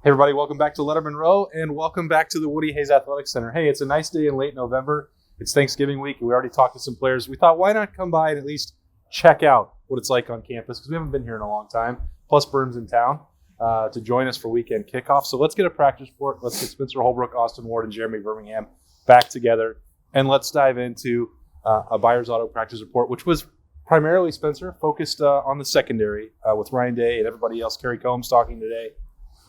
Hey everybody, welcome back to Lettermen Row and welcome back to the Woody Hayes Athletic Center. Hey, it's a nice day in late November. It's Thanksgiving week and we already talked to some players. We thought, why not come by and at least check out what it's like on campus because we haven't been here in a long time. Plus, Burn's in town to join us for weekend kickoff. So let's get a practice report. Let's get Spencer Holbrook, Austin Ward, and Jeremy Birmingham back together. And let's dive into a Byers Auto practice report, which was primarily, Spencer, focused on the secondary with Ryan Day and everybody else. Kerry Coombs talking today.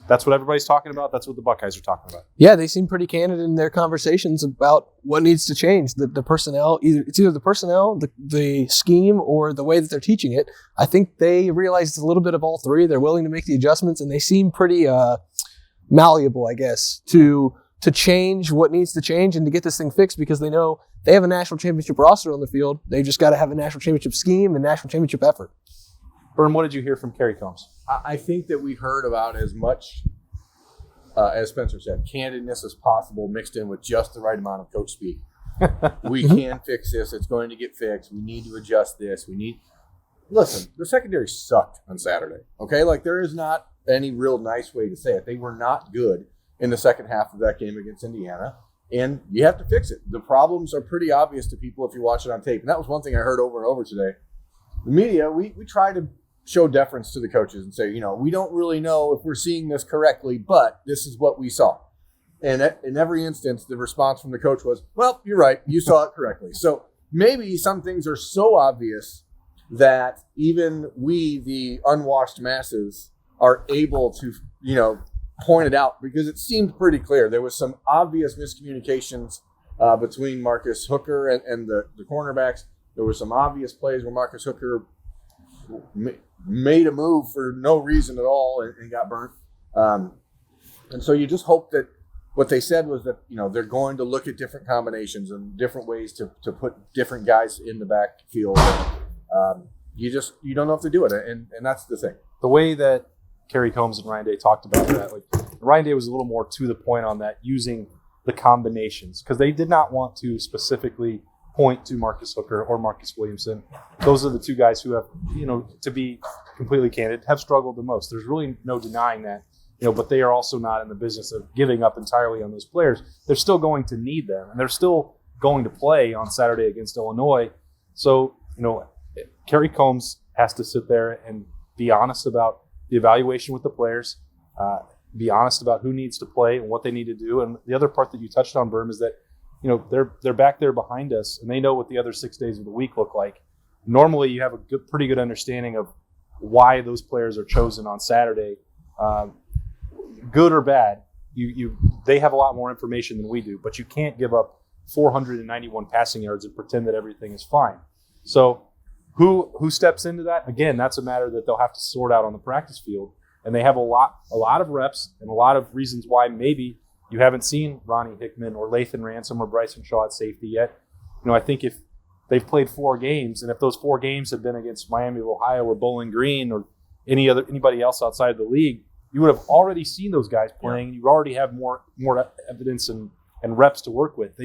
That's what everybody's talking about. That's what the Buckeyes are talking about. Yeah, they seem pretty candid in their conversations about what needs to change. The personnel, either the personnel, the scheme, or the way that they're teaching it. I think they realize it's a little bit of all three. They're willing to make the adjustments, and they seem pretty malleable, I guess, to change what needs to change and to get this thing fixed because they know they have a national championship roster on the field. They just got to have a national championship scheme and national championship effort. Byrne, what did you hear from Kerry Coombs? I think that we heard about as much, as Spencer said, candidness as possible mixed in with just the right amount of coach speak. We can fix this. It's going to get fixed. We need to adjust this. Listen, the secondary sucked on Saturday, okay? Like, there is not any real nice way to say it. They were not good in the second half of that game against Indiana, and you have to fix it. The problems are pretty obvious to people if you watch it on tape, and that was one thing I heard over and over today. The media, we try to show deference to the coaches and say, we don't really know if we're seeing this correctly, but this is what we saw. And in every instance, the response from the coach was, well, you're right, you saw it correctly. So maybe some things are so obvious that even we, the unwashed masses, are able to, point it out because it seemed pretty clear. There was some obvious miscommunications between Marcus Hooker and the cornerbacks. There were some obvious plays where Marcus Hooker made a move for no reason at all and got burnt. And so you just hope that what they said was that, they're going to look at different combinations and different ways to put different guys in the backfield. You don't know if to do it. And that's the thing. The way that Kerry Coombs and Ryan Day talked about that, Ryan Day was a little more to the point on that, using the combinations, because they did not want to specifically point to Marcus Hooker or Marcus Williamson. Those are the two guys who have, to be completely candid, have struggled the most. There's really no denying that, but they are also not in the business of giving up entirely on those players. They're still going to need them, and they're still going to play on Saturday against Illinois. So, Kerry Coombs has to sit there and be honest about the evaluation with the players, be honest about who needs to play and what they need to do. And the other part that you touched on, Berm, is that they're back there behind us, and they know what the other 6 days of the week look like. Normally, you have a pretty good understanding of why those players are chosen on Saturday, good or bad. They have a lot more information than we do, but you can't give up 491 passing yards and pretend that everything is fine. So, who steps into that? Again, that's a matter that they'll have to sort out on the practice field, and they have a lot of reps and a lot of reasons why maybe you haven't seen Ronnie Hickman or Lathan Ransom or Bryson Shaw at safety yet. I think if they've played 4 games, and if those 4 games had been against Miami of Ohio or Bowling Green or anybody else outside the league, you would have already seen those guys playing. You already have more evidence and reps to work with.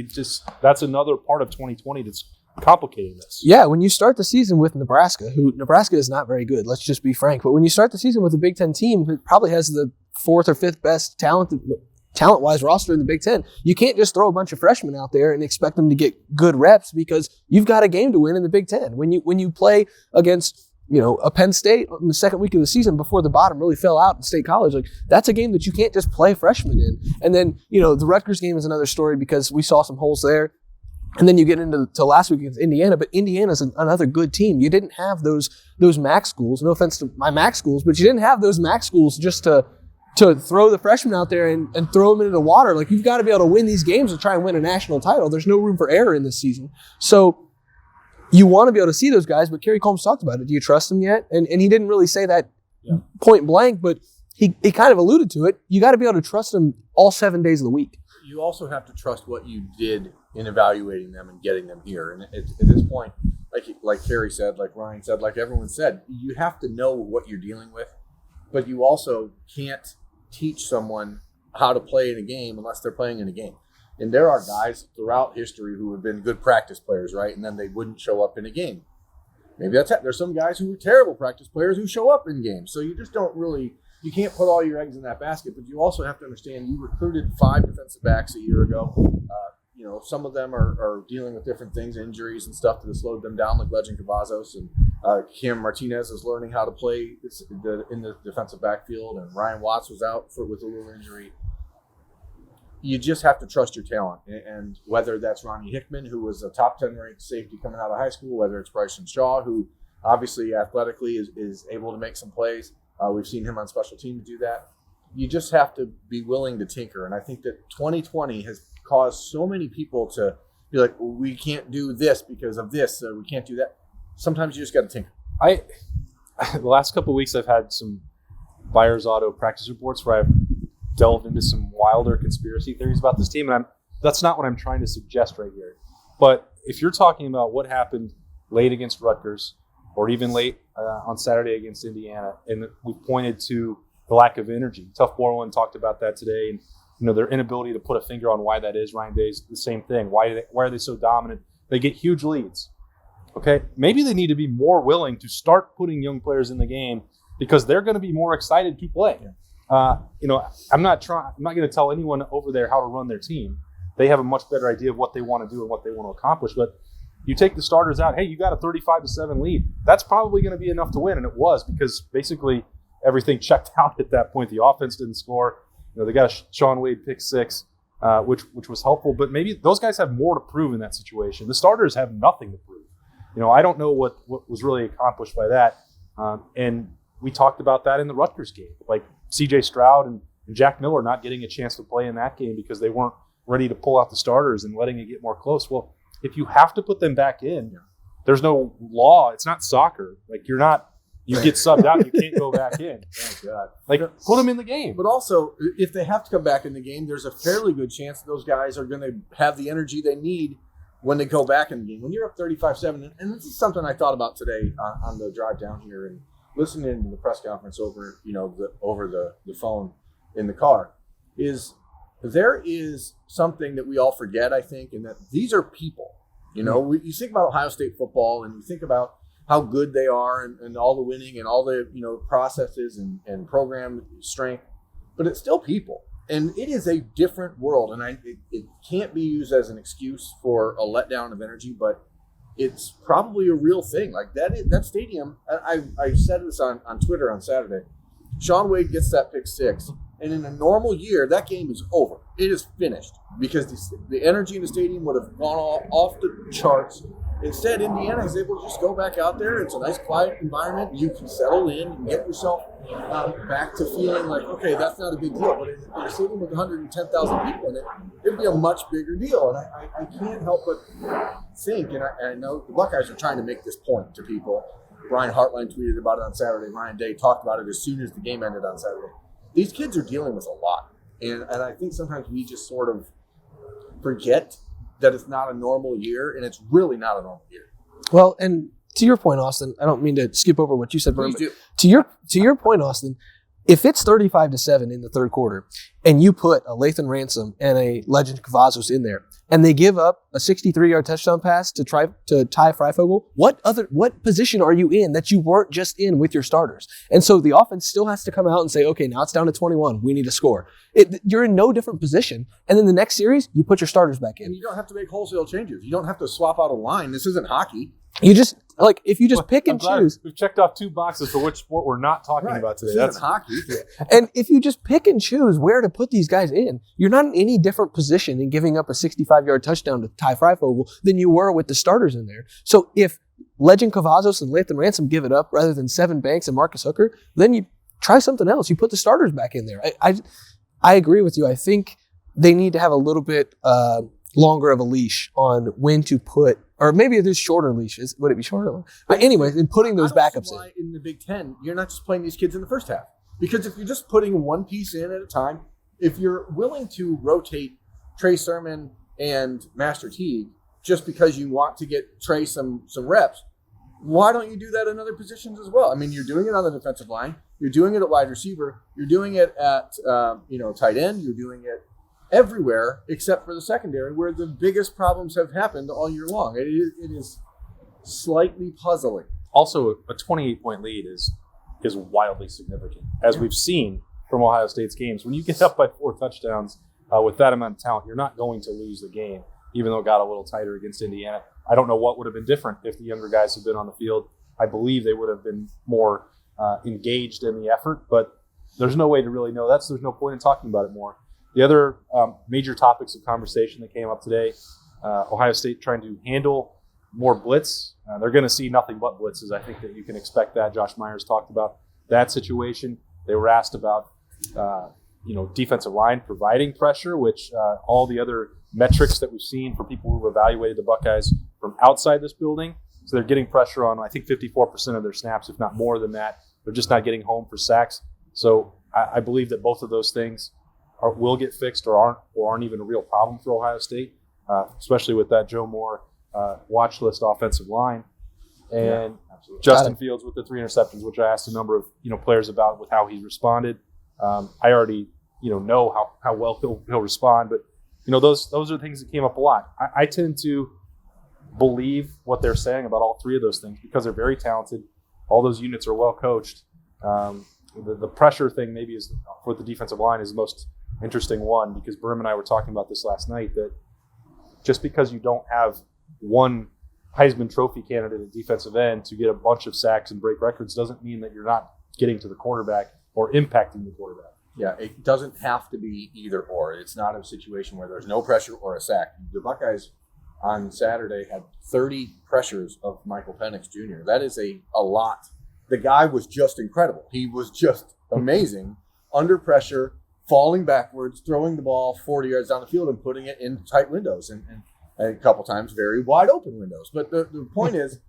That's another part of 2020 that's complicating this. Yeah, when you start the season with Nebraska is not very good, let's just be frank. But when you start the season with a Big Ten team who probably has the 4th or 5th best talent-wise roster in the Big Ten, you can't just throw a bunch of freshmen out there and expect them to get good reps because you've got a game to win in the Big Ten. When you play against a Penn State in the second week of the season before the bottom really fell out in State College, that's a game that you can't just play freshmen in. And then the Rutgers game is another story because we saw some holes there. And then you get into last week against Indiana, but Indiana's another good team. You didn't have those MAC schools. No offense to my MAC schools, but you didn't have those MAC schools just to throw the freshmen out there and throw them into the water. Like, you've got to be able to win these games to try and win a national title. There's no room for error in this season. So you want to be able to see those guys, but Kerry Coombs talked about it. Do you trust them yet? And he didn't really say that point blank, but he kind of alluded to it. You got to be able to trust them all 7 days of the week. You also have to trust what you did in evaluating them and getting them here. And at this point, like Kerry said, like Ryan said, like everyone said, you have to know what you're dealing with, but you also can't teach someone how to play in a game unless they're playing in a game. And there are guys throughout history who have been good practice players, right? And then they wouldn't show up in a game. Maybe that's it. There's some guys who are terrible practice players who show up in games. So you just don't really you can't put all your eggs in that basket, but you also have to understand you recruited 5 defensive backs a year ago. Some of them are dealing with different things, injuries and stuff that has slowed them down, like Legend Cavazos, and Cam Martinez is learning how to play in the defensive backfield, and Ryan Watts was out with a little injury. You just have to trust your talent, and whether that's Ronnie Hickman, who was a top 10 ranked safety coming out of high school, whether it's Bryson Shaw, who obviously athletically is able to make some plays. We've seen him on special teams do that. You just have to be willing to tinker, and I think that 2020 has caused so many people to be like, well, we can't do this because of this, so we can't do that. Sometimes you just got to tinker. The last couple of weeks, I've had some Byers Auto practice reports where I've delved into some wilder conspiracy theories about this team, and that's not what I'm trying to suggest right here. But if you're talking about what happened late against Rutgers, or even late on Saturday against Indiana, and we pointed to the lack of energy. Tough Borland talked about that today, and their inability to put a finger on why that is. Ryan Day's the same thing. Why are they so dominant? They get huge leads. Okay, maybe they need to be more willing to start putting young players in the game because they're going to be more excited to play. I'm not going to tell anyone over there how to run their team. They have a much better idea of what they want to do and what they want to accomplish. But you take the starters out. Hey, you got a 35-7 lead. That's probably going to be enough to win, and it was because basically everything checked out at that point. The offense didn't score. They got a Sean Wade pick 6, which was helpful. But maybe those guys have more to prove in that situation. The starters have nothing to prove. I don't know what was really accomplished by that. And we talked about that in the Rutgers game, like C.J. Stroud and Jack Miller not getting a chance to play in that game because they weren't ready to pull out the starters and letting it get more close. Well, if you have to put them back in, there's no law. It's not soccer. Like you get subbed out, you can't go back in. Thank God. Put them in the game. But also, if they have to come back in the game, there's a fairly good chance that those guys are going to have the energy they need when they go back in the game. When you're up 35-7, and this is something I thought about today on the drive down here and listening to the press conference over the phone in the car, is there is something that we all forget, I think, in that these are people. You think about Ohio State football, and you think about how good they are and all the winning and all the processes and program strength, but it's still people. And it is a different world, and it can't be used as an excuse for a letdown of energy, but it's probably a real thing. Like that stadium, I said this on Twitter on Saturday, Sean Wade gets that pick 6, and in a normal year, that game is over. It is finished because the energy in the stadium would have gone off the charts. Instead, Indiana is able to just go back out there. It's a nice, quiet environment. You can settle in and get yourself back to feeling like, okay, that's not a big deal. But in a stadium with 110,000 people in it, it'd be a much bigger deal. And I can't help but think, and I know the Buckeyes are trying to make this point to people. Brian Hartline tweeted about it on Saturday. Ryan Day talked about it as soon as the game ended on Saturday. These kids are dealing with a lot. And I think sometimes we just sort of forget that it's not a normal year, and it's really not a normal year. Well, and to your point, Austin, I don't mean to skip over what you said, but to your point, Austin, if it's 35-7 in the third quarter, and you put a Lathan Ransom and a Legend Cavazos in there, and they give up a 63-yard touchdown pass to Ty Freifogel, what position are you in that you weren't just in with your starters? And so the offense still has to come out and say, okay, now it's down to 21. We need to score. You're in no different position. And then the next series, you put your starters back in. And you don't have to make wholesale changes. You don't have to swap out a line. This isn't hockey. You just if you just pick and choose. We've checked off 2 boxes for which sport we're not talking about today. That's hockey. And if you just pick and choose where to put these guys in, you're not in any different position in giving up a 65-yard touchdown to Ty Freifogel than you were with the starters in there. So if Legend Cavazos and Lathan Ransom give it up rather than Sevyn Banks and Marcus Hooker, then you try something else. You put the starters back in there. I agree with you. I think they need to have a little bit longer of a leash on when to put, or maybe there's shorter leashes. Would it be shorter? But anyway, in putting those backups in the Big Ten, you're not just playing these kids in the first half. Because if you're just putting one piece in at a time, if you're willing to rotate Trey Sermon and Master Teague just because you want to get Trey some reps, why don't you do that in other positions as well? I mean, you're doing it on the defensive line. You're doing it at wide receiver. You're doing it at tight end. You're doing it everywhere except for the secondary, where the biggest problems have happened all year long. It is slightly puzzling. Also, a 28-point lead is is wildly significant. As we've seen from Ohio State's games, when you get up by 4 touchdowns with that amount of talent, you're not going to lose the game, even though it got a little tighter against Indiana. I don't know what would have been different if the younger guys had been on the field. I believe they would have been more engaged in the effort, but there's no way to really know that, so there's no point in talking about it more. The other major topics of conversation that came up today, Ohio State trying to handle more blitz. They're going to see nothing but blitzes. I think that you can expect that. Josh Myers talked about that situation. They were asked about defensive line providing pressure, which all the other metrics that we've seen for people who've evaluated the Buckeyes from outside this building. So they're getting pressure on, I think, 54% of their snaps, if not more than that. They're just not getting home for sacks. So I believe that both of those things will get fixed or aren't even a real problem for Ohio State, especially with that Joe Moore watch list offensive line. And Justin Fields with the 3 interceptions, which I asked a number of players about with how he's responded. I already know how well he'll respond, but those are things that came up a lot. I tend to believe what they're saying about all 3 of those things because they're very talented. All those units are well coached. The pressure thing maybe is for the defensive line is the most interesting one, because Berm and I were talking about this last night, that just because you don't have one Heisman Trophy candidate at defensive end to get a bunch of sacks and break records doesn't mean that you're not getting to the quarterback or impacting the quarterback. Yeah, it doesn't have to be either or. It's not a situation where there's no pressure or a sack. The Buckeyes on Saturday had 30 pressures of Michael Penix Jr. That is a lot. The guy was just incredible. He was just amazing under pressure, falling backwards, throwing the ball 40 yards down the field and putting it in tight windows and a couple times very wide open windows. But the point is,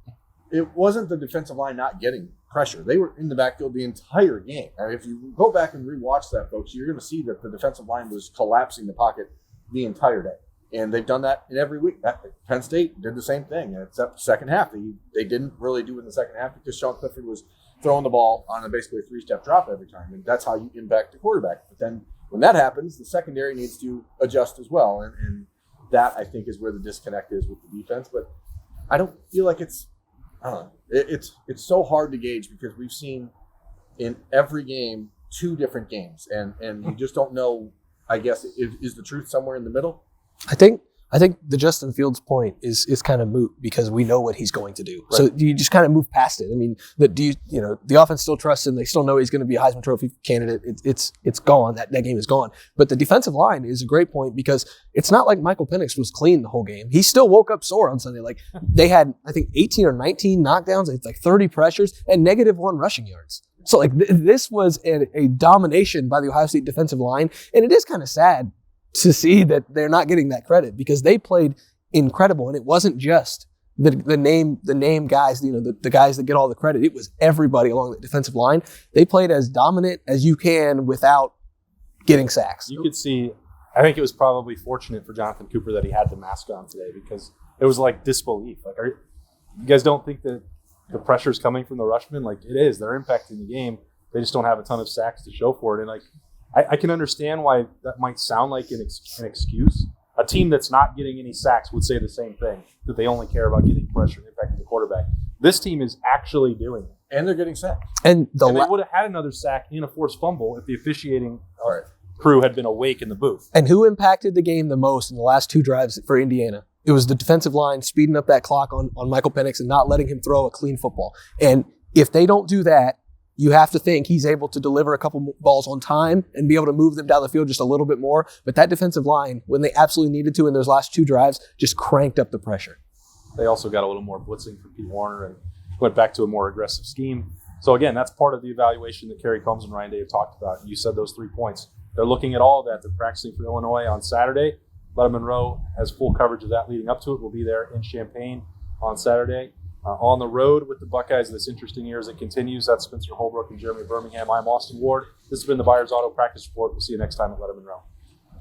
it wasn't the defensive line not getting pressure. They were in the backfield the entire game. And if you go back and rewatch that, folks, you're going to see that the defensive line was collapsing the pocket the entire day. And they've done that in every week. Penn State did the same thing, except the second half. They didn't really do it in the second half because Sean Clifford was throwing the ball on basically a 3-step drop every time. And that's how you impact the quarterback. But then when that happens, the secondary needs to adjust as well. And that, I think, is where the disconnect is with the defense. But I don't feel like it's so hard to gauge because we've seen in every game 2 different games. And you just don't know, I guess, is the truth somewhere in the middle? I think the Justin Fields point is kind of moot because we know what he's going to do. Right. So you just kind of move past it. I mean, the offense still trusts him. They still know he's going to be a Heisman Trophy candidate. It's gone. That game is gone. But the defensive line is a great point because it's not like Michael Penix was clean the whole game. He still woke up sore on Sunday. Like they had, I think, 18 or 19 knockdowns. It's like 30 pressures and -1 rushing yards. So like this was a domination by the Ohio State defensive line, and it is kind of sad to see that they're not getting that credit because they played incredible, and it wasn't just the name guys, the guys that get all the credit. It was everybody along the defensive line. They played as dominant as you can without getting sacks. You could see, I think it was probably fortunate for Jonathan Cooper that he had the mask on today because it was like disbelief. Like, you guys don't think that the pressure is coming from the rushmen? Like, it is. They're impacting the game. They just don't have a ton of sacks to show for it. And like, I can understand why that might sound like an excuse. A team that's not getting any sacks would say the same thing, that they only care about getting pressure and impacting the quarterback. This team is actually doing it. And they're getting sacked. And they would have had another sack and a forced fumble if the officiating crew had been awake in the booth. And who impacted the game the most in the last 2 drives for Indiana? It was the defensive line speeding up that clock on Michael Penix and not letting him throw a clean football. And if they don't do that, you have to think he's able to deliver a couple balls on time and be able to move them down the field just a little bit more. But that defensive line, when they absolutely needed to in those last 2 drives, just cranked up the pressure. They also got a little more blitzing from Pete Warner and went back to a more aggressive scheme. So again, that's part of the evaluation that Kerry Coombs and Ryan Day have talked about. You said those 3 points. They're looking at all of that. They're practicing for Illinois on Saturday. Lettermen Row has full coverage of that leading up to it. We'll be there in Champaign on Saturday. On the road with the Buckeyes this interesting year as it continues. That's Spencer Holbrook and Jeremy Birmingham. I'm Austin Ward. This has been the Byers Auto Practice Report. We'll see you next time at Lettermen Row.